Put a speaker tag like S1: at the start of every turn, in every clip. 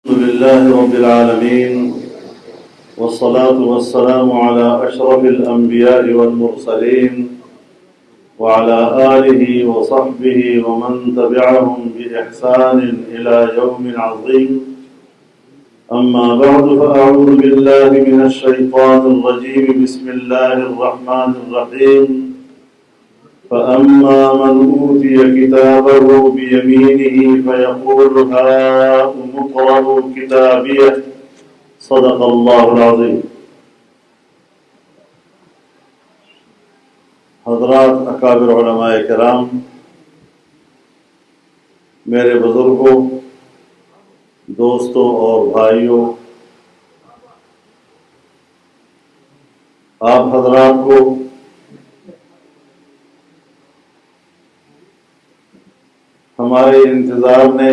S1: الحمد لله رب العالمين والصلاة والسلام على أشرف الأنبياء والمرسلين وعلى آله وصحبه ومن تبعهم بإحسان إلى يوم عظيم أما بعد فأعوذ بالله من الشيطان الرجيم بسم الله الرحمن الرحيم فأما من أوتي كتابه بيمينه فيقول هاؤم اقرءوا كتابيه صدق الله العظيم۔ حضرات اکابر علماء کرام، میرے بزرگوں، دوستوں اور بھائیوں، آپ حضرات کو ہمارے انتظار نے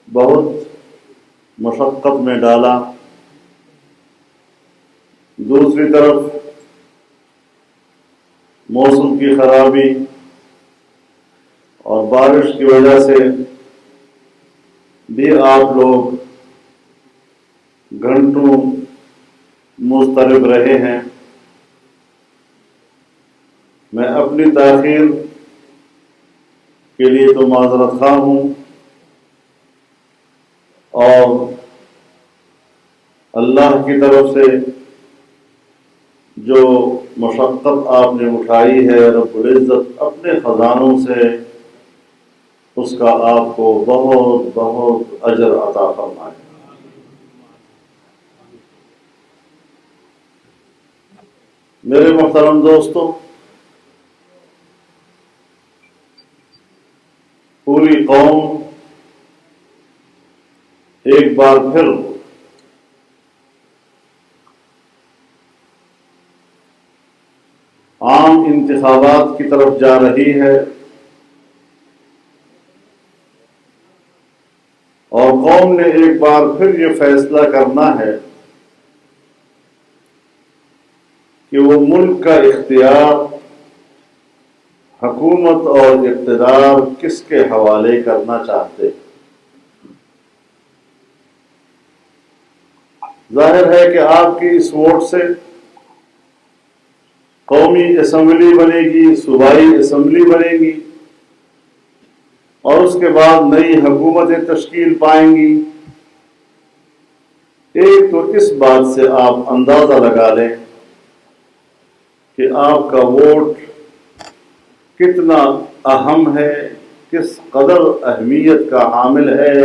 S1: بہت مشقت میں ڈالا۔ دوسری طرف موسم کی خرابی اور بارش کی وجہ سے بھی آپ لوگ گھنٹوں مضطرب رہے ہیں۔ میں اپنی تاخیر کے لیے تو معذرت خواہ ہوں، اور اللہ کی طرف سے جو مشقت آپ نے اٹھائی ہے، رب العزت اپنے خزانوں سے اس کا آپ کو بہت بہت اجر عطا فرمائے۔ میرے محترم دوستوں، پوری قوم ایک بار پھر عام انتخابات کی طرف جا رہی ہے، اور قوم نے ایک بار پھر یہ فیصلہ کرنا ہے کہ وہ ملک کا اختیار، حکومت اور اقتدار کس کے حوالے کرنا چاہتے۔ ظاہر ہے کہ آپ کی اس ووٹ سے قومی اسمبلی بنے گی، صوبائی اسمبلی بنے گی، اور اس کے بعد نئی حکومتیں تشکیل پائیں گی۔ ایک تو اس بات سے آپ اندازہ لگا لیں کہ آپ کا ووٹ کتنا اہم ہے، کس قدر اہمیت کا حامل ہے،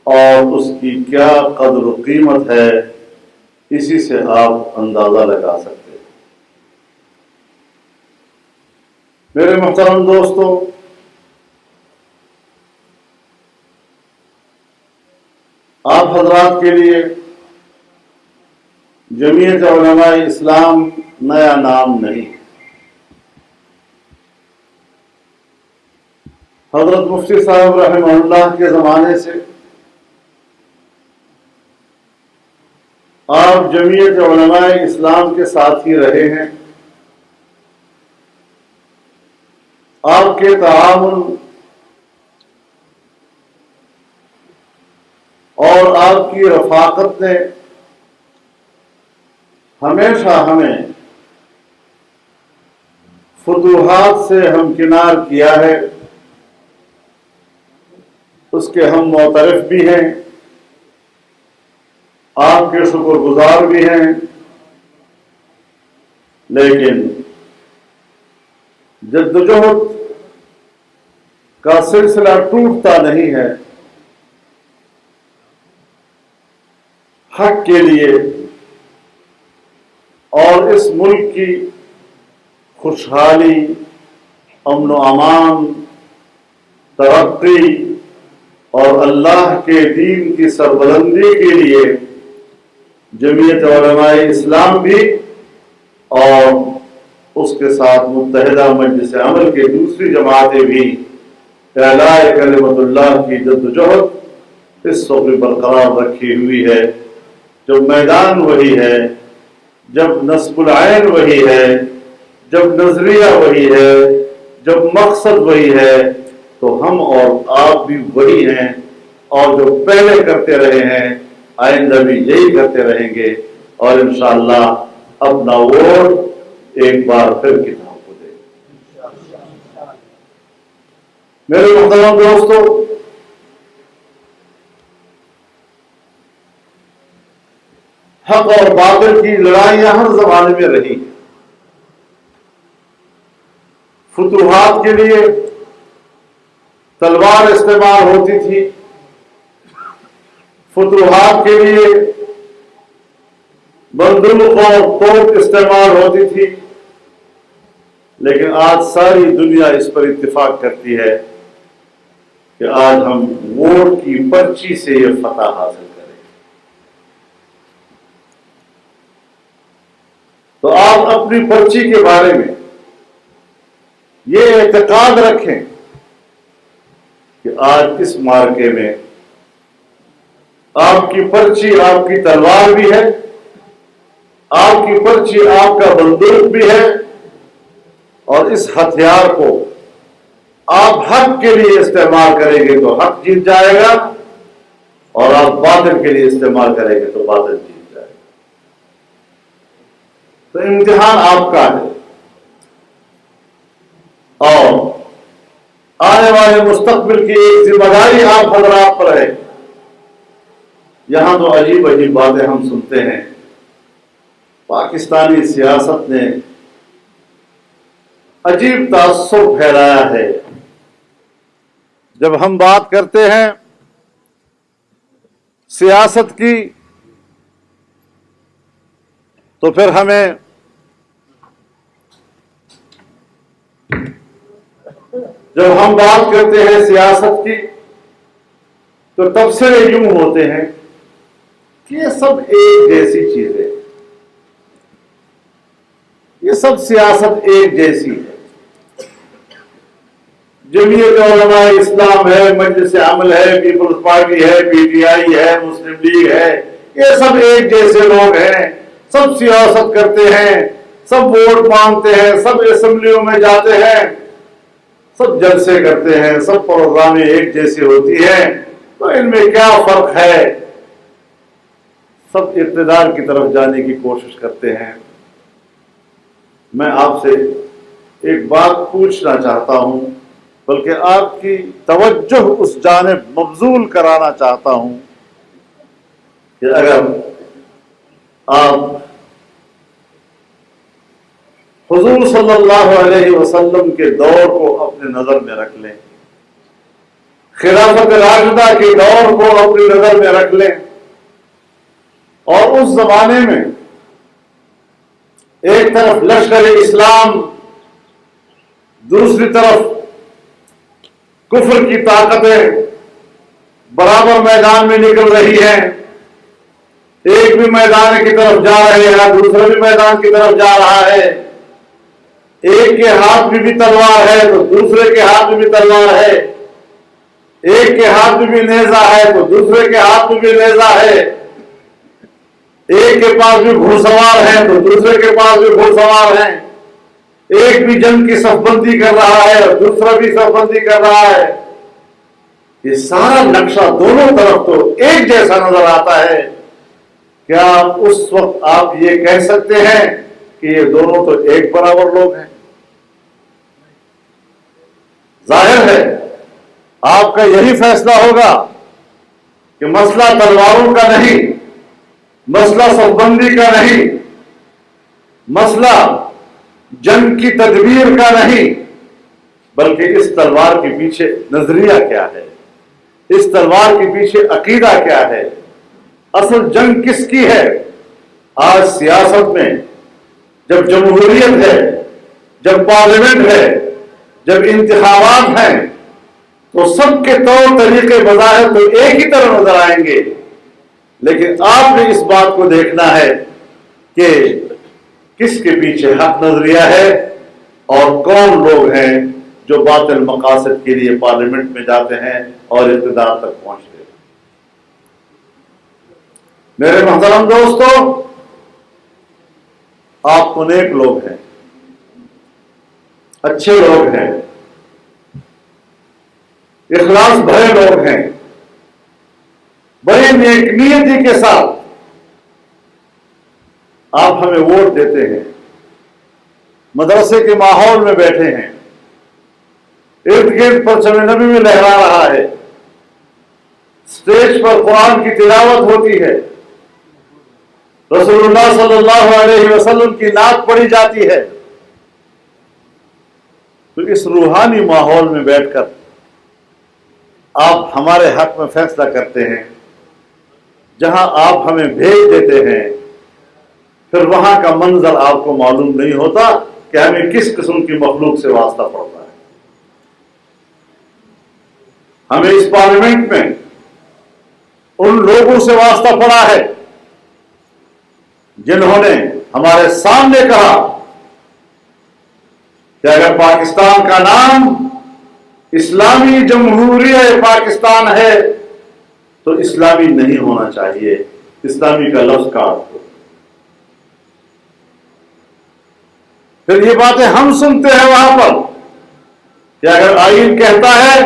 S1: اور اس کی کیا قدر و قیمت ہے، اسی سے آپ اندازہ لگا سکتے ہیں۔ میرے محترم دوستوں، آپ حضرات کے لیے جمعیت علماء اسلام نیا نام نہیں۔ حضرت مفتی صاحب رحمہ اللہ کے زمانے سے آپ جمعیت علماء اسلام کے ساتھ ہی رہے ہیں۔ آپ کے تعاون اور آپ کی رفاقت نے ہمیشہ ہمیں فتوحات سے ہمکنار کیا ہے، اس کے ہم معترف بھی ہیں، آپ کے شکر گزار بھی ہیں، لیکن جدوجہد کا سلسلہ ٹوٹتا نہیں ہے۔ حق کے لیے اور اس ملک کی خوشحالی، امن و امان، ترقی اور اللہ کے دین کی سربلندی کے لیے جمعیت علماء اسلام بھی اور اس کے ساتھ متحدہ مجلس عمل کے دوسری جماعتیں بھی اعلاء کلمت اللہ کی جدوجہد اس وقت برقرار رکھی ہوئی ہے۔ جب میدان وہی ہے، جب نصب العین وہی ہے، جب نظریہ وہی ہے، جب مقصد وہی ہے، تو ہم اور آپ بھی وہی ہیں اور جو پہلے کرتے رہے ہیں آئندہ بھی یہی کرتے رہیں گے، اور انشاءاللہ اپنا ووٹ ایک بار پھر کتاب کو دیں گے۔ میرے محترم دوستو، حق اور باطل کی لڑائیاں ہر زمانے میں رہی ہیں۔ فتوحات کے لیے تلوار استعمال ہوتی تھی، فتوحات کے لیے بندوق اور توپ استعمال ہوتی تھی، لیکن آج ساری دنیا اس پر اتفاق کرتی ہے کہ آج ہم ووٹ کی پرچی سے یہ فتح حاصل کریں۔ تو آپ اپنی پرچی کے بارے میں یہ اعتقاد رکھیں کہ آج اس معرکے میں آپ کی پرچی آپ کی تلوار بھی ہے، آپ کی پرچی آپ کا بندوق بھی ہے، اور اس ہتھیار کو آپ حق کے لیے استعمال کریں گے تو حق جیت جائے گا، اور آپ باطل کے لیے استعمال کریں گے تو باطل جیت جائے گا۔ تو امتحان آپ کا ہے، اور آنے والے مستقبل کی ایک ذمہ داری آپ حضرات پر ہے۔ یہاں تو عجیب عجیب باتیں ہم سنتے ہیں۔ پاکستانی سیاست نے عجیب تعصب پھیلایا ہے۔ جب ہم بات کرتے ہیں سیاست کی تو پھر ہمیں سیاست کی تو تبصرے یوں ہوتے ہیں کہ یہ سب ایک جیسی چیزیں، یہ سب سیاست ایک جیسی ہے۔ جمعیت علماء اسلام ہے، مجلس عمل ہے، پیپلز پارٹی ہے، پی ٹی آئی ہے، مسلم لیگ ہے، یہ سب ایک جیسے لوگ ہیں، سب سیاست کرتے ہیں، سب ووٹ مانگتے ہیں، سب اسمبلیوں میں جاتے ہیں، سب جلسے کرتے ہیں، سب پروگرامیں ایک جیسی ہوتی ہیں، تو ان میں کیا فرق ہے؟ سب اقتدار کی طرف جانے کی کوشش کرتے ہیں۔ میں آپ سے ایک بات پوچھنا چاہتا ہوں، بلکہ آپ کی توجہ اس جانب مبذول کرانا چاہتا ہوں کہ اگر آپ حضور صلی اللہ علیہ وسلم کے دور کو اپنے نظر میں رکھ لیں، خلافت راشدہ کے دور کو اپنی نظر میں رکھ لیں، اور اس زمانے میں ایک طرف لشکر اسلام، دوسری طرف کفر کی طاقتیں برابر میدان میں نکل رہی ہیں، ایک بھی میدان کی طرف جا رہے ہیں، دوسرا بھی میدان کی طرف جا رہا ہے، ایک کے ہاتھ میں بھی تلوار ہے تو دوسرے کے ہاتھ میں بھی تلوار ہے، ایک کے ہاتھ میں بھی نیزہ ہے تو دوسرے کے ہاتھ میں بھی نیزہ ہے، ایک کے پاس بھی گھڑ سوار ہے تو دوسرے کے پاس بھی گھڑ سوار ہیں، ایک بھی جنگ کی صف بندی کر رہا ہے اور دوسرا بھی صف بندی کر رہا ہے۔ یہ سارا نقشہ دونوں طرف تو ایک جیسا نظر آتا ہے۔ کیا اس وقت آپ یہ کہہ سکتے ہیں کہ یہ دونوں تو ایک برابر لوگ ہیں؟ ظاہر ہے آپ کا یہی فیصلہ ہوگا کہ مسئلہ تلواروں کا نہیں، مسئلہ صف بندی کا نہیں، مسئلہ جنگ کی تدبیر کا نہیں، بلکہ اس تلوار کے پیچھے نظریہ کیا ہے، اس تلوار کے پیچھے عقیدہ کیا ہے، اصل جنگ کس کی ہے؟ آج سیاست میں جب جمہوریت ہے، جب پارلیمنٹ ہے، جب انتخابات ہیں، تو سب کے طور طریقے بظاہر تو ایک ہی طرح نظر آئیں گے، لیکن آپ نے اس بات کو دیکھنا ہے کہ کس کے پیچھے حق نظریہ ہے اور کون لوگ ہیں جو باطل مقاصد کے لیے پارلیمنٹ میں جاتے ہیں اور اقتدار تک پہنچتے ہیں۔ میرے محترم دوستو، آپ تو نیک لوگ ہیں، اچھے لوگ ہیں، اخلاص بھرے لوگ ہیں، بڑی نیک نیتی کے ساتھ آپ ہمیں ووٹ دیتے ہیں، مدرسے کے ماحول میں بیٹھے ہیں، ارد گرد پرچم نبی میں لہرا رہا ہے، اسٹیج پر قرآن کی تلاوت ہوتی ہے، رسول اللہ صلی اللہ علیہ وسلم کی نعت پڑھی جاتی ہے، تو اس روحانی ماحول میں بیٹھ کر آپ ہمارے حق میں فیصلہ کرتے ہیں، جہاں آپ ہمیں بھیج دیتے ہیں، پھر وہاں کا منظر آپ کو معلوم نہیں ہوتا کہ ہمیں کس قسم کی مخلوق سے واسطہ پڑتا ہے۔ ہمیں اس پارلیمنٹ میں ان لوگوں سے واسطہ پڑا ہے جنہوں نے ہمارے سامنے کہا کہ اگر پاکستان کا نام اسلامی جمہوریہ پاکستان ہے تو اسلامی نہیں ہونا چاہیے، اسلامی کا لفظ کاٹ دو۔ پھر یہ باتیں ہم سنتے ہیں وہاں پر کہ اگر آئین کہتا ہے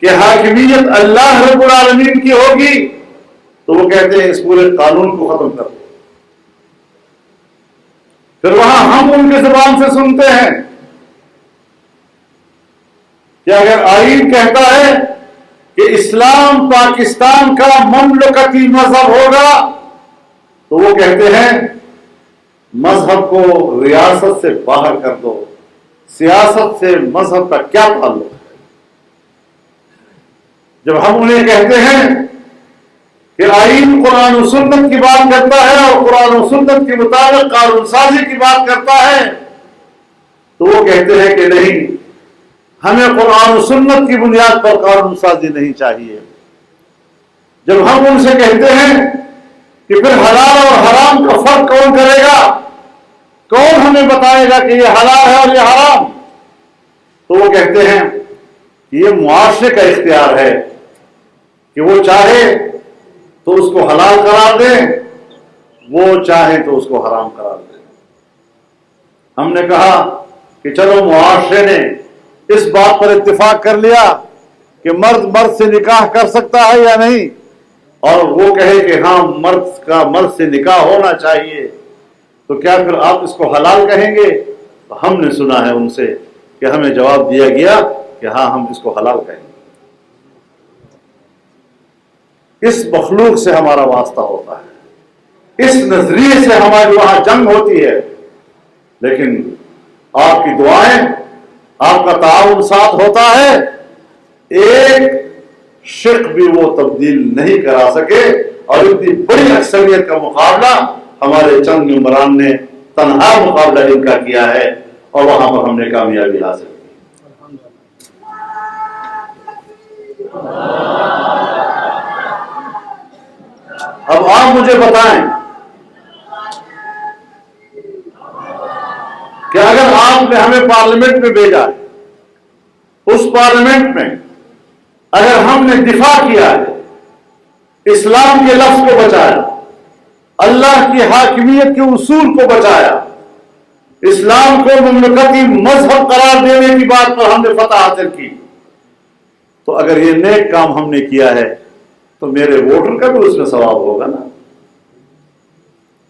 S1: کہ حاکمیت اللہ رب العالمین کی ہوگی تو وہ کہتے ہیں اس پورے قانون کو ختم کر دو۔ پھر وہاں ہم ان کے زبان سے سنتے ہیں کہ اگر آئین کہتا ہے کہ اسلام پاکستان کا مملکتی مذہب ہوگا تو وہ کہتے ہیں مذہب کو ریاست سے باہر کر دو، سیاست سے مذہب کا کیا تعلق ہے؟ جب ہم انہیں کہتے ہیں کہ آئین قرآن و سنت کی بات کرتا ہے اور قرآن و سنت کے مطابق قانون سازی کی بات کرتا ہے تو وہ کہتے ہیں کہ نہیں، ہمیں قرآن و سنت کی بنیاد پر قانون سازی نہیں چاہیے۔ جب ہم ان سے کہتے ہیں کہ پھر حلال اور حرام کا فرق کون کرے گا، کون ہمیں بتائے گا کہ یہ حلال ہے اور یہ حرام، تو وہ کہتے ہیں کہ یہ معاشرے کا اختیار ہے کہ وہ چاہے تو اس کو حلال قرار دے، وہ چاہے تو اس کو حرام قرار دے۔ ہم نے کہا کہ چلو معاشرے نے اس بات پر اتفاق کر لیا کہ مرد مرد سے نکاح کر سکتا ہے یا نہیں، اور وہ کہے کہ ہاں مرد کا مرد سے نکاح ہونا چاہیے، تو کیا پھر آپ اس کو حلال کہیں گے؟ تو ہم نے سنا ہے ان سے کہ ہمیں جواب دیا گیا کہ ہاں ہم اس کو حلال کہیں گے۔ اس مخلوق سے ہمارا واسطہ ہوتا ہے، اس نظریے سے ہماری وہاں جنگ ہوتی ہے، لیکن آپ کی دعائیں، آپ کا تعاون ساتھ ہوتا ہے، ایک شق بھی وہ تبدیل نہیں کرا سکے، اور اتنی بڑی اکثریت کا مقابلہ ہمارے چند ممبران نے تنہا مقابلہ ان کا کیا ہے، اور وہاں پر ہم نے کامیابی حاصل کی۔ اب آپ مجھے بتائیں کہ اگر آپ نے ہمیں پارلیمنٹ میں بھیجا ہے، اس پارلیمنٹ میں اگر ہم نے دفاع کیا ہے، اسلام کے لفظ کو بچایا، اللہ کی حاکمیت کے اصول کو بچایا، اسلام کو مملکتی مذہب قرار دینے کی بات پر ہم نے فتح حاصل کی، تو اگر یہ نیک کام ہم نے کیا ہے تو میرے ووٹر کا بھی اس میں ثواب ہوگا نا۔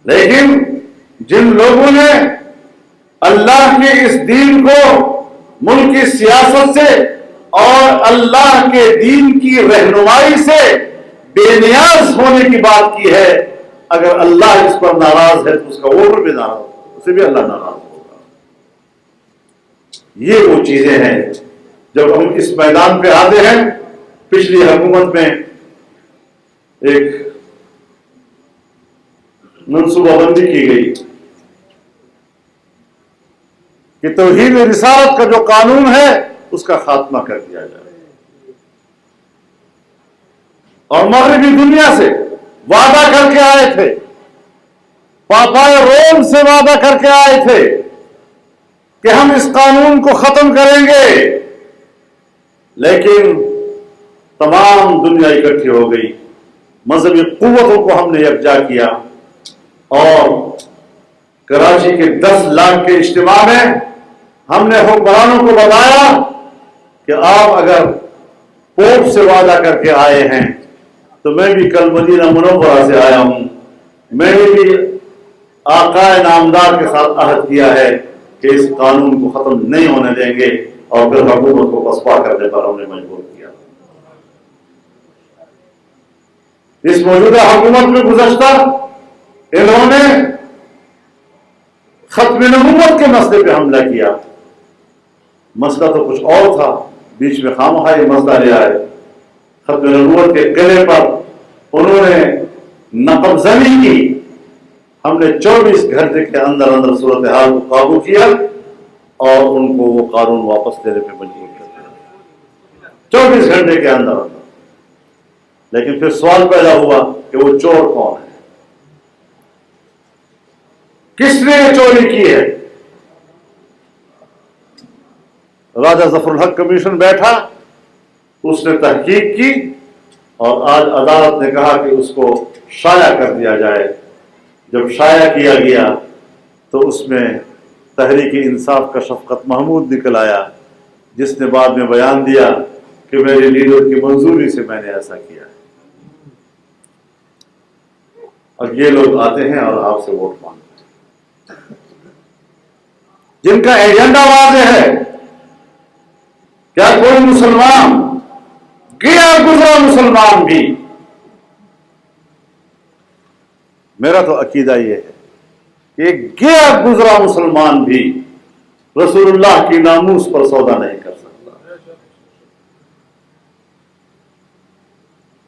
S1: لیکن جن لوگوں نے اللہ کے اس دین کو ملک کی سیاست سے اور اللہ کے دین کی رہنمائی سے بے نیاز ہونے کی بات کی ہے، اگر اللہ اس پر ناراض ہے تو اس کا ووٹر بھی ناراض ہوگا، اسے بھی اللہ ناراض ہوگا۔ یہ وہ چیزیں ہیں جب ہم اس میدان پہ آتے ہیں۔ پچھلی حکومت میں ایک منصوبہ بندی کی گئی کہ توحید رسالت کا جو قانون ہے اس کا خاتمہ کر دیا جائے، اور مغربی دنیا سے وعدہ کر کے آئے تھے، پاپائے روم سے وعدہ کر کے آئے تھے کہ ہم اس قانون کو ختم کریں گے، لیکن تمام دنیا اکٹھی ہو گئی، مذہبی قوتوں کو ہم نے یکجا کیا، اور کراچی کے 10 لاکھ کے اجتماع میں ہم نے حکمرانوں کو بتایا کہ آپ اگر پوپ سے وعدہ کر کے آئے ہیں تو میں بھی کل مدینہ منورہ سے آیا ہوں، میں نے بھی آقا نامدار کے ساتھ عہد کیا ہے کہ اس قانون کو ختم نہیں ہونے دیں گے، اور پھر حکومت کو پسپا کرنے پر ہم نے مجبور کیا۔ اس موجودہ حکومت میں گزشتہ انہوں نے ختم نبوت کے مسئلے پہ حملہ کیا۔ مسئلہ تو کچھ اور تھا، بیچ میں خامخواہ یہ مسئلہ لے آئے۔ ختم نبوت کے قلعے پر انہوں نے نقب زنی کی، ہم نے 24 گھنٹے کے اندر اندر صورتحال کو قابو کیا اور ان کو وہ قانون واپس لینے پہ مجبور کر دیا، 24 گھنٹے کے اندر اندر۔ لیکن پھر سوال پیدا ہوا کہ وہ چور کون ہے، کس نے یہ چوری کی ہے؟ راجہ ظفر الحق کمیشن بیٹھا، اس نے تحقیق کی اور آج عدالت نے کہا کہ اس کو شائع کر دیا جائے۔ جب شائع کیا گیا تو اس میں تحریک انصاف کا شفقت محمود نکل آیا، جس نے بعد میں بیان دیا کہ میرے لیڈر کی منظوری سے میں نے ایسا کیا ہے۔ اب یہ لوگ آتے ہیں اور آپ سے ووٹ مانگتے ہیں، جن کا ایجنڈا واضح ہے۔ کیا کوئی مسلمان، گیا گزرا مسلمان بھی، میرا تو عقیدہ یہ ہے کہ گیا گزرا مسلمان بھی رسول اللہ کی ناموس پر سودا نہیں کر سکتا۔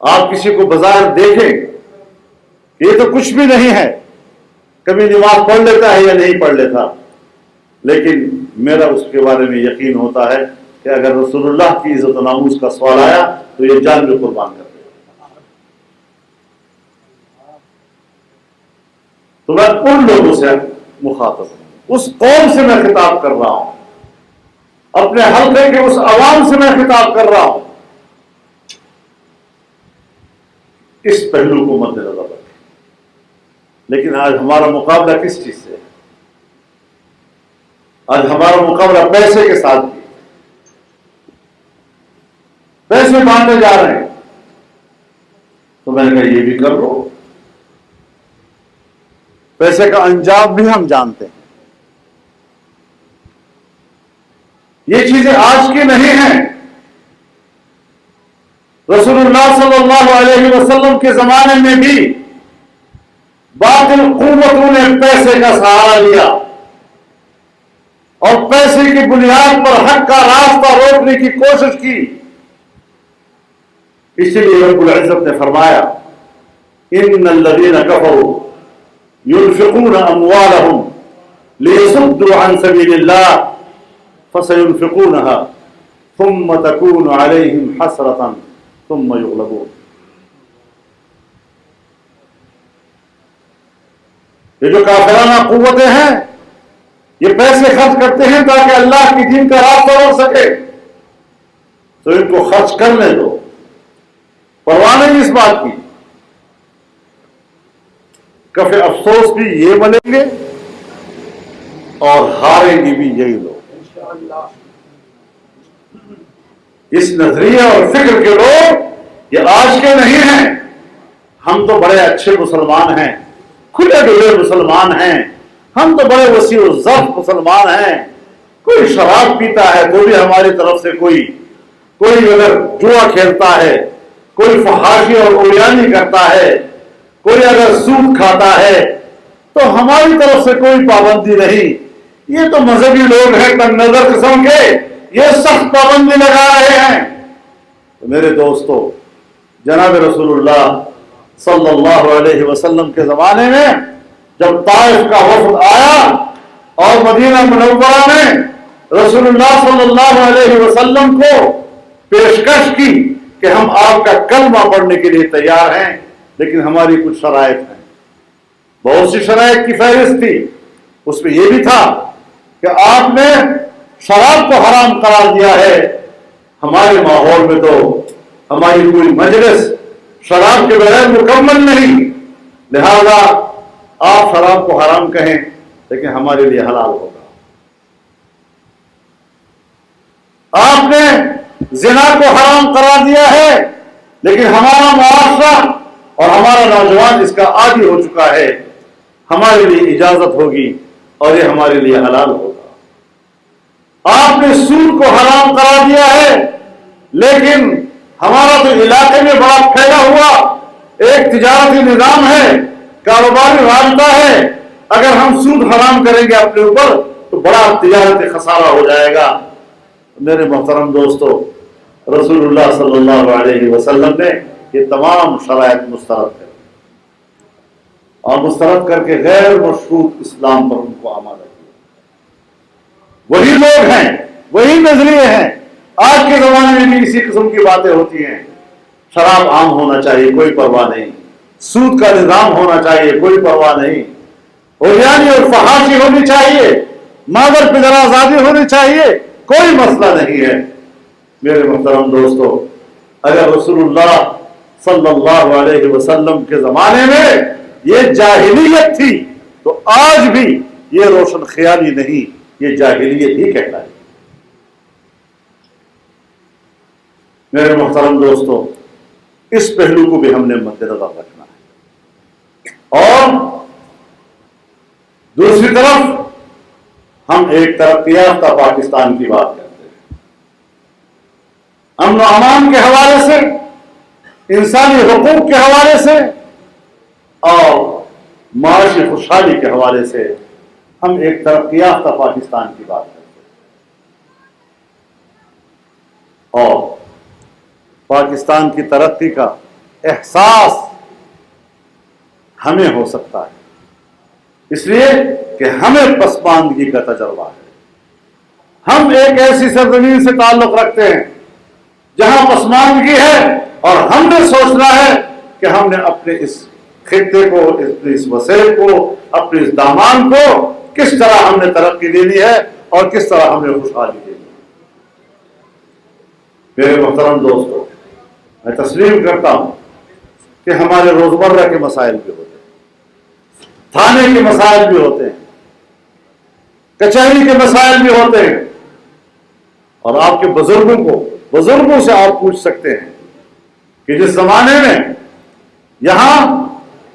S1: آپ کسی کو بظاہر دیکھیں، یہ تو کچھ بھی نہیں ہے، کبھی نماز پڑھ لیتا ہے یا نہیں پڑھ لیتا، لیکن میرا اس کے بارے میں یقین ہوتا ہے کہ اگر رسول اللہ کی عزت و ناموس کا سوال آیا تو یہ جان بھی قربان کر دے گا۔ تو میں ان لوگوں سے مخاطب ہوں، اس قوم سے میں خطاب کر رہا ہوں، اپنے حلقے کے اس عوام سے میں خطاب کر رہا ہوں۔ اس پہلو کو مد نظر رکھیں۔ لیکن آج ہمارا مقابلہ کس چیز سے ہے؟ آج ہمارا مقابلہ پیسے کے ساتھ بھی، پیسے بانٹے جا رہے ہیں۔ تو میں نے کہا یہ بھی کر لو، پیسے کا انجام بھی ہم جانتے ہیں۔ یہ چیزیں آج کی نہیں ہیں، رسول اللہ صلی اللہ علیہ وسلم کے زمانے میں بھی باطل قوتوں نے پیسے کا سہارا لیا اور پیسے کی بنیاد پر حق کا راستہ روکنے کی کوشش کی۔ اسی لیے رب العزت نے فرمایا ان الذین کفروا ينفقون اموالهم ليصدوا عن سبيل الله فسينفقونها ثم تكون عليهم حسرة ثم يغلبون۔ یہ جو کافرانہ قوتیں ہیں یہ پیسے خرچ کرتے ہیں تاکہ اللہ کی دین کا راستہ روک سکے، تو ان کو خرچ کرنے دو، پرواہ نہیں اس بات کی۔ کفِ افسوس بھی یہ بنیں گے اور ہاریں گے بھی یہی لوگ۔ اس نظریے اور فکر کے لوگ یہ آج کے نہیں ہیں۔ ہم تو بڑے اچھے مسلمان ہیں، کھلے ڈلے مسلمان ہیں، ہم تو بڑے وسیع الظرف مسلمان ہیں، کوئی شراب پیتا ہے تو بھی ہماری طرف سے کوئی اگر جوا کھیلتا ہے، کوئی فحاشی اور عریانی کرتا ہے، کوئی اگر سود کھاتا ہے تو ہماری طرف سے کوئی پابندی نہیں۔ یہ تو مذہبی لوگ ہیں تنگ نظر قسم کے، یہ سخت پابندی لگا رہے ہیں۔ تو میرے دوستو، جناب رسول اللہ صلی اللہ علیہ وسلم کے زمانے میں جب طائف کا وفد آیا اور مدینہ منورہ میں رسول اللہ صلی اللہ علیہ وسلم کو پیشکش کی کہ ہم آپ کا کلمہ پڑھنے کے لیے تیار ہیں، لیکن ہماری کچھ شرائط ہیں۔ بہت سی شرائط کی فہرست تھی، اس میں یہ بھی تھا کہ آپ نے شراب کو حرام قرار دیا ہے، ہمارے ماحول میں تو ہماری کوئی مجلس شراب کے بغیر مکمل نہیں، لہذا آپ شراب کو حرام کہیں لیکن ہمارے لیے حلال ہوگا۔ آپ نے زنا کو حرام قرار دیا ہے، لیکن ہمارا معاشرہ اور ہمارا نوجوان اس کا عادی ہو چکا ہے. ہمارے لیے اجازت ہوگی اور یہ ہمارے لیے حلال ہوگا. آپ نے سود کو حرام کرا دیا ہے، لیکن ہمارا تو علاقے میں بڑا پھیلا ہوا ایک تجارتی نظام ہے، کاروباری رابطہ ہے. اگر ہم سود حرام کریں گے اپنے اوپر تو بڑا تجارتی خسارہ ہو جائے گا. میرے محترم دوستو، رسول اللہ صلی اللہ علیہ وسلم نے یہ تمام شرائط مسترد کر اور مسترد کر کے غیر مشروط اسلام پر ان کو آمادہ کیا. وہی لوگ ہیں، وہی نظریے ہیں. آج کے زمانے میں بھی اسی قسم کی باتیں ہوتی ہیں. شراب عام ہونا چاہیے، کوئی پرواہ نہیں. سود کا نظام ہونا چاہیے، کوئی پرواہ نہیں. عریانی اور فحاشی ہونی چاہیے، مادر پدر آزادی ہونی چاہیے، کوئی مسئلہ نہیں ہے. میرے محترم دوستو، اگر رسول اللہ صلی اللہ علیہ وسلم کے زمانے میں یہ جاہلیت تھی تو آج بھی یہ روشن خیالی نہیں، یہ جاہلیت ہی کہلائی. میرے محترم دوستو، اس پہلو کو بھی ہم نے مد نظر رکھنا ہے. اور دوسری طرف ہم ایک ترقی یافتہ پاکستان کی بات کرتے ہیں. امن و امان کے حوالے سے، انسانی حقوق کے حوالے سے اور معاشی خوشحالی کے حوالے سے ہم ایک ترقی یافتہ پاکستان کی بات کرتے ہیں. اور پاکستان کی ترقی کا احساس ہمیں ہو سکتا ہے اس لیے کہ ہمیں پسماندگی کا تجربہ ہے. ہم ایک ایسی سرزمین سے تعلق رکھتے ہیں جہاں پسماندگی ہے، اور ہم نے سوچنا ہے کہ ہم نے اپنے اس خطے کو، اس وسیع کو، اپنے اس دامان کو کس طرح ہم نے ترقی دینی ہے اور کس طرح ہم نے خوشحالی دینی ہے. میرے محترم دوستو، میں تسلیم کرتا ہوں کہ ہمارے روزمرہ کے مسائل بھی ہوتے ہیں، تھانے کے مسائل بھی ہوتے ہیں، کچہری کے مسائل بھی ہوتے ہیں. اور آپ کے بزرگوں سے آپ پوچھ سکتے ہیں کہ جس زمانے میں یہاں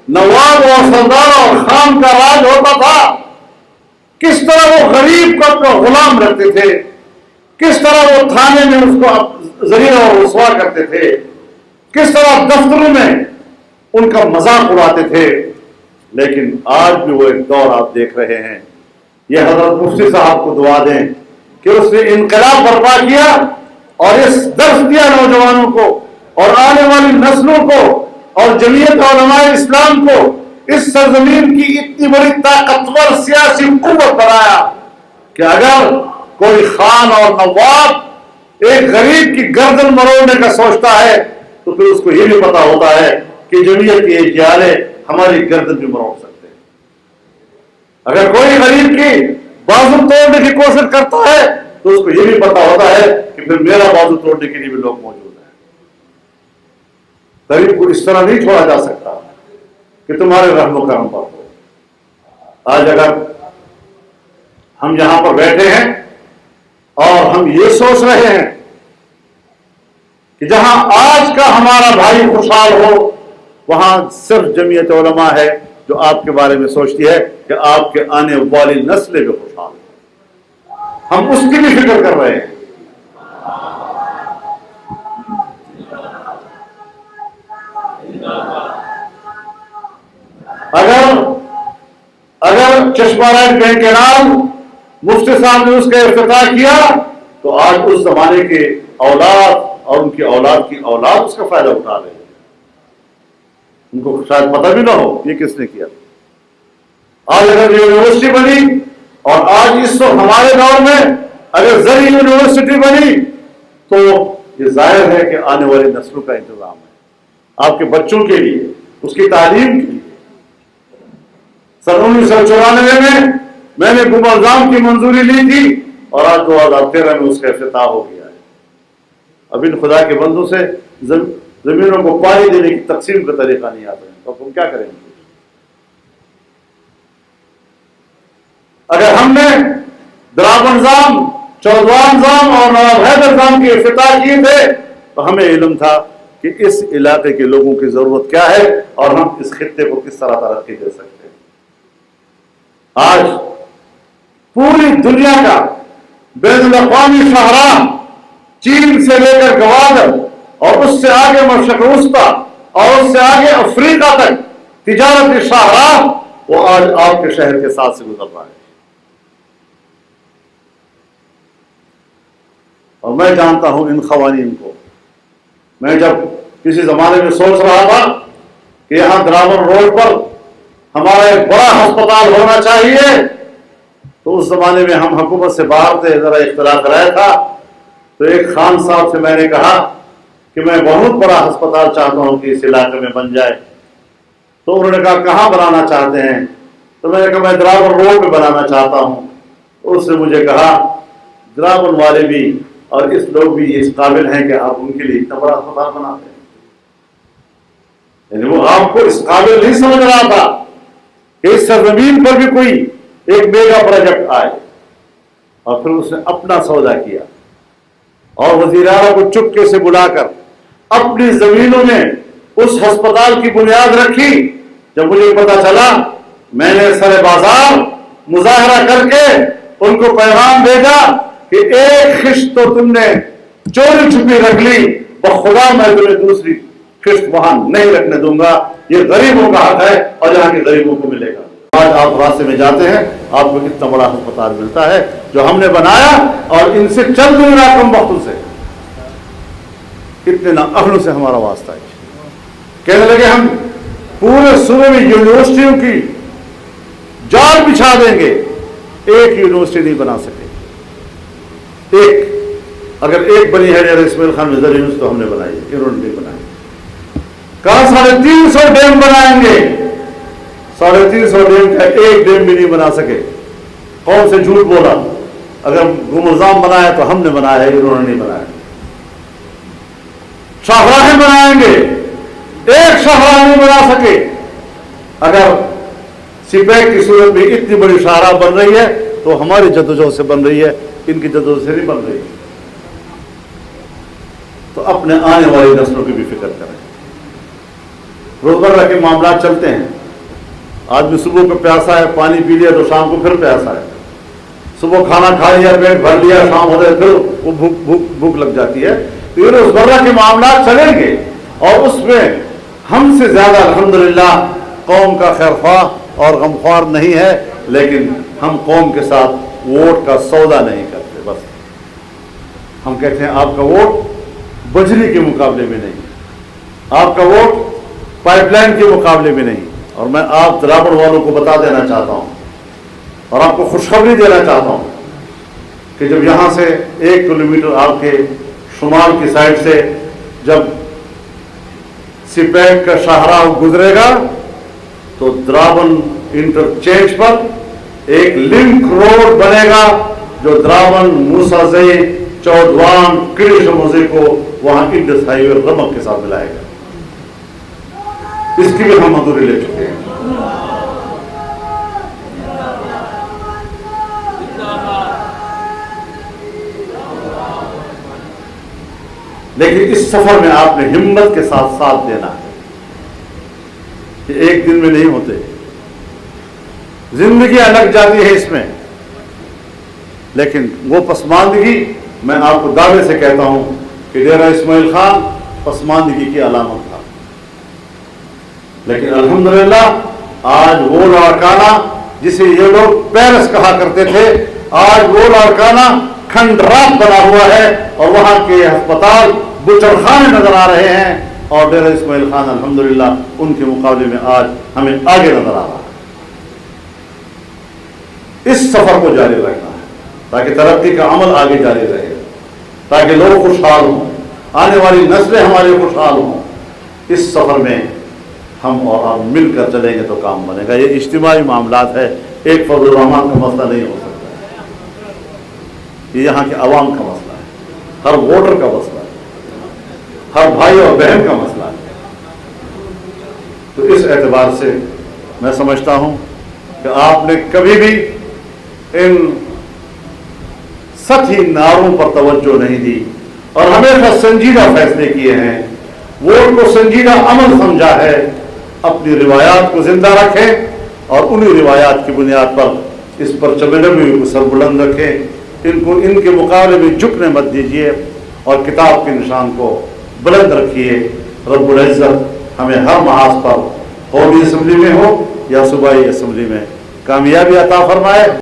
S1: نواب اور سردار اور خان کا راج ہوتا تھا، کس طرح وہ غریب کو اپنا غلام رکھتے تھے، کس طرح وہ تھانے میں اس کو ذلیل اور رسوا کرتے تھے، کس طرح دفتروں میں ان کا مذاق اڑاتے تھے. لیکن آج بھی وہ ایک دور آپ دیکھ رہے ہیں. یہ حضرت مفتی صاحب کو دعا دیں کہ اس نے انقلاب برپا کیا اور اس درس دیا نوجوانوں کو اور آنے والی نسلوں کو اور جمعیت علماء اسلام کو اس سرزمین کی اتنی بڑی طاقتور سیاسی قوت بنایا کہ اگر کوئی خان اور نواب ایک غریب کی گردن مروڑنے کا سوچتا ہے تو پھر اس کو یہ بھی پتا ہوتا ہے کہ جمعیت کے اجیالے ہماری گردن بھی مروڑ سکتے ہیں. اگر کوئی غریب کی بازو توڑنے کی کوشش کرتا ہے تو اس کو یہ بھی پتا ہوتا ہے کہ پھر میرا بازو توڑنے کے لیے بھی لوگ موجود ہیں. غریب کو اس طرح نہیں چھوڑا جا سکتا کہ تمہارے رحم و کرم پر ہو. آج اگر ہم یہاں پر بیٹھے ہیں اور ہم یہ سوچ رہے ہیں کہ جہاں آج کا ہمارا بھائی خوشحال ہو، وہاں صرف جمعیت علماء ہے جو آپ کے بارے میں سوچتی ہے کہ آپ کے آنے والی نسلیں بھی خوشحال ہیں. ہم اس کی بھی فکر کر رہے ہیں. اگر چشمہ رائٹ بینک کے نام مفتی صاحب نے اس کا افتتاح کیا تو آج اس زمانے کے اولاد اور ان کی اولاد کی اولاد اس کا فائدہ اٹھا رہے ہیں. ان کو شاید پتہ بھی نہ ہو یہ کس نے کیا. آج اگر یونیورسٹی بنی اور آج اس وقت ہمارے دور میں اگر زرعی یونیورسٹی بنی تو یہ ظاہر ہے کہ آنے والی نسلوں کا انتظام ہے آپ کے بچوں کے لیے، اس کی تعلیم کے لیے. 1994 میں نے گمرزام کی منظوری لی تھی اور آج 2013 میں اس کا افتتاح ہو گیا ہے. اب ان خدا کے بندوں سے زمینوں کو پانی دینے کی تقسیم کا طریقہ نہیں آتا ہے تو ہم کیا کریں گے؟ اگر ہم نے درابن نظام، چودوان نظام اور نواب حیدر نظام کے افتتاح کیے تھے تو ہمیں علم تھا کہ اس علاقے کے لوگوں کی ضرورت کیا ہے اور ہم اس خطے کو کس طرح ترقی دے سکتے ہیں۔ آج پوری دنیا کا بین الاقوامی شاہراہ چین سے لے کر گوادر اور اس سے آگے مشرق وسطیٰ اور اس سے آگے افریقہ تک تجارتی شاہراہ وہ آج آپ کے شہر کے ساتھ سے گزر رہا ہے۔ اور میں جانتا ہوں ان قوانین کو۔ میں جب کسی زمانے میں سوچ رہا تھا کہ یہاں دراون روڈ پر ہمارا ایک بڑا ہسپتال ہونا چاہیے، تو اس زمانے میں ہم حکومت سے باہر تھے، ذرا اختلاف رہا تھا، تو ایک خان صاحب سے میں نے کہا کہ میں بہت بڑا ہسپتال چاہتا ہوں کہ اس علاقے میں بن جائے۔ تو انہوں نے کہا کہاں بنانا چاہتے ہیں؟ تو میں نے کہا میں دراون روڈ پہ بنانا چاہتا ہوں۔ اس نے مجھے کہا دراون والے بھی اور اس لوگ بھی اس قابل ہیں کہ آپ ان کے لیے اتنا بڑا ہسپتال بناتے ہیں؟ یعنی وہ آپ کو اس قابل نہیں سمجھ رہا تھا کہ اس سرزمین پر بھی کوئی ایک میگا پروجیکٹ آئے۔ اور پھر اس نے اپنا سودا کیا اور وزیر اعلیٰ کو چپکے سے بلا کر اپنی زمینوں میں اس ہسپتال کی بنیاد رکھی۔ جب مجھے پتا چلا میں نے سر بازار مظاہرہ کر کے ان کو پیغام بھیجا کہ ایک خشت تو تم نے چوری چھپی رکھ لی، بخدا میں تمہیں دوسری خشت وہاں نہیں رکھنے دوں گا۔ یہ غریبوں کا حق ہے اور یہاں کے غریبوں کو ملے گا۔ آج آپ راستے میں جاتے ہیں آپ کو کتنا بڑا ہسپتال ملتا ہے جو ہم نے بنایا، اور ان سے چند گنا کم وقتوں سے اتنے نااہلوں سے ہمارا واسطہ ہے۔ کہنے لگے ہم پورے صوبے میں یونیورسٹیوں کی جال بچھا دیں گے، ایک یونیورسٹی نہیں بنا سکے۔ ایک اگر ایک بنی ہے جیسے اسماعیل خان میزر یونیورسٹی تو ہم نے بنائی، انہوں نے نہیں بنائی۔ کہا 350 ڈیم بنائیں گے، 350 ڈیم کا ایک ڈیم بھی نہیں بنا سکے۔ کون سے جھوٹ بولا؟ اگر گمرزام بنایا تو ہم نے بنایا ہے، انہوں نے نہیں بنایا۔ شاہراہیں بنائیں گے، ایک شاہراہ نہیں بنا سکے۔ اگر سپیک کی صورت میں اتنی بڑی شاہراہ بن رہی ہے تو ہماری جدوجہد سے بن رہی ہے، ان کی جدوجہد سے نہیں بن رہی۔ تو اپنے آنے والی نسلوں کی بھی فکر کریں۔ روزمرہ کے معاملات چلتے ہیں، آدمی صبح کو پیاسا ہے، پانی پی لیا تو شام کو پھر پیاسا ہے، صبح کھانا کھا لیا، پیٹ بھر لیا، شام ہو رہے پھر وہ بھوک لگ جاتی ہے۔ تو یہ روزمرہ کے معاملات چلیں گے، اور اس میں ہم سے زیادہ الحمدللہ قوم کا خیر خواہ اور غمخوار نہیں ہے، لیکن ہم قوم کے ساتھ ووٹ کا سودا نہیں کرتے۔ بس ہم کہتے ہیں آپ کا ووٹ بجلی کے مقابلے میں نہیں، آپ کا ووٹ پائپ لائن کے مقابلے میں نہیں۔ اور میں آپ دراوڑ والوں کو بتا دینا چاہتا ہوں اور آپ کو خوشخبری دینا چاہتا ہوں کہ جب یہاں سے 1 کلومیٹر آپ کے شمال کی سائڈ سے جب سپیک کا شاہراہ گزرے گا تو دراون انٹرچینج پر ایک لنک روڈ بنے گا جو دراون، موسیٰ زئی، چودوان، کرش موزے کو وہاں انڈس ہائی وے رمک کے ساتھ ملائے گا۔ اس کی بھی ہم منظوری لے چکے ہیں۔ لیکن اس سفر میں آپ نے ہمت کے ساتھ ساتھ دینا ہے، کہ ایک دن میں نہیں ہوتے، زندگیاں لگ جاتی ہے اس میں، لیکن وہ پسماندگی میں آپ کو دعوے سے کہتا ہوں کہ ڈیرہ اسماعیل خان پسماندگی کی علامت تھا، لیکن الحمدللہ آج وہ لاڑکانہ جسے یہ لوگ پیرس کہا کرتے تھے، آج وہ لاڑکانہ کھنڈرات بنا ہوا ہے، اور وہاں کے ہسپتال بچڑخانے نظر آ رہے ہیں، اور ڈیرہ اسماعیل خان الحمدللہ ان کے مقابلے میں آج ہمیں آگے نظر آ رہا ہے۔ اس سفر کو جاری رکھنا ہے تاکہ ترقی کا عمل آگے جاری رہے، تاکہ لوگ خوشحال ہوں، آنے والی نسلیں ہمارے خوشحال ہوں۔ اس سفر میں ہم اور آپ مل کر چلیں گے تو کام بنے گا۔ یہ اجتماعی معاملات ہے، ایک فضل الرحمان کا مسئلہ نہیں ہو سکتا، یہ یہاں کے عوام کا مسئلہ ہے، ہر ووٹر کا مسئلہ ہے، ہر بھائی اور بہن کا مسئلہ ہے۔ تو اس اعتبار سے میں سمجھتا ہوں کہ آپ نے کبھی بھی ان سطحی نعروں پر توجہ نہیں دی اور ہمیشہ سنجیدہ فیصلے کیے ہیں، ووٹ کو سنجیدہ عمل سمجھا ہے، اپنی روایات کو زندہ رکھیں اور انہی روایات کی بنیاد پر اس پرچم نبوی کو سر بلند رکھیں، ان کے مقابلے میں جھکنے مت دیجیے اور کتاب کے نشان کو بلند رکھیے۔ رب العزت ہمیں ہر محاذ پر قومی اسمبلی میں ہو یا صوبائی اسمبلی میں کامیابی عطا فرمائے۔